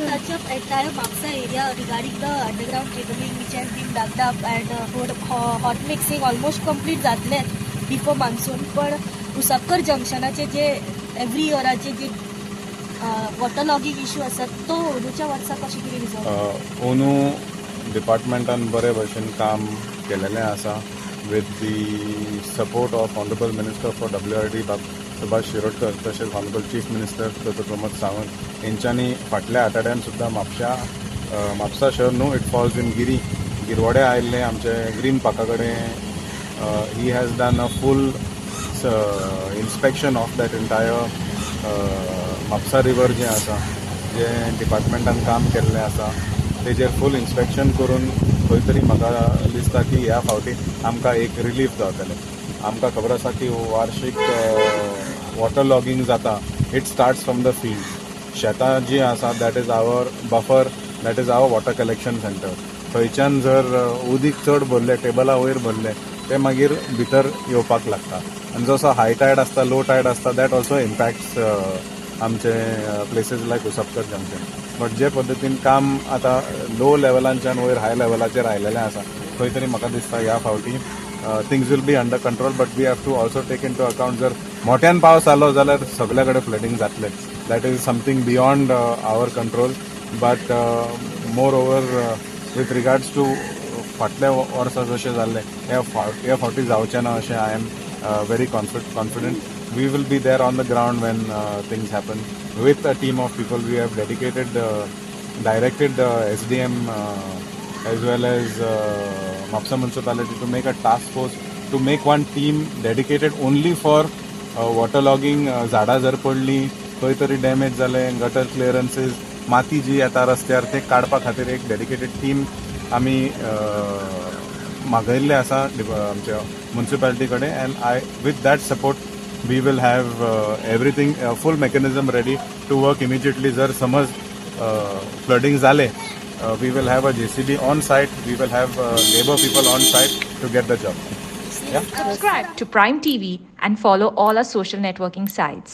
touch up entire Mamsa area regarding the underground cabling which has been dug up and hot mixing almost complete जातले before monsoon. पण उसपकर जंक्शनाचे जे every इयराचे जे water logging issue असतात तो ओनूच्या वर्सा कशी कितें resolve ओनू डिपार्टमेंटान बरे भशेन काम केलेलें आसा with the support of honourable minister for WRD Subhash Shirodkar तशेंच ऑनरेबल चीफ मिनिस्टर डॉ प्रमोद सावंत हेंच्यांनी फाटल्या आठवड्यान सुद्दां म्हापसा शहर न्हू इट फॉल्स इन गिरवाडे आयिल्ले आमचे ग्रीन पार्का कडेन he has done a full inspection of that entire Mapusa river जें आसा जें डिपार्टमेंटान काम केल्लें आसा तेजेर फूल इन्स्पेक्शन करून खंय तरी म्हाका दिसता की ह्या फावटी आमकां एक रिलीफ जातलें. आमकां खबर आसा की वार्षिक वॉटर लॉगिंग जाता it starts from the field. शेतां जीं आसा that is our buffer, that is our water collection centre. थंयच्यान जर उदीक चड भरलें टेबला वयर भरलें ते मागीर भितर येवपाक लागता आनी जसो हाय टायड आसता लो टायड आसता दॅट ऑल्सो इम्पॅक्ट्स आमचे प्लेसीस लायक उसपकर जंक्शन. बट जे पद्दतीन काम आतां लो लेवलांच्यान वयर हाय लेवलाचेर आयलेलें आसा खंय तरी म्हाका दिसता ह्या फावटी things will be under control. But we have to also take into account जर मोठ्यान पावस आलो जाल्यार सगळे कडेन फ्लडिंग जातलें. That is something beyond our control. But moreover with regards to फाटल्या वर्सा जशें जाल्लें ह्या फावटी जावचें ना अशें I am very confident. We will be there on the ground when things happen. With a team of people, we have directed the SDM as well as Mapsa municipality to make a task force, to make one team dedicated only for water logging. झाडां जर पडली खंय तरी damage जालें, gutter क्लिअरन्सीस, माती जी येता रस्त्यार ते काडपा खातीर एक डेडिकेटेड टीम आमी मागयल्ले आसा आमच्या म्युनिसिपालिटी कडेन. And with that support we will have everything full mechanism ready to work immediately. जर समज फ्लडिंग जालें we will have a JCB on site, we will have labour people on site to get the job. Subscribe to Prime TV and follow all our social networking sites.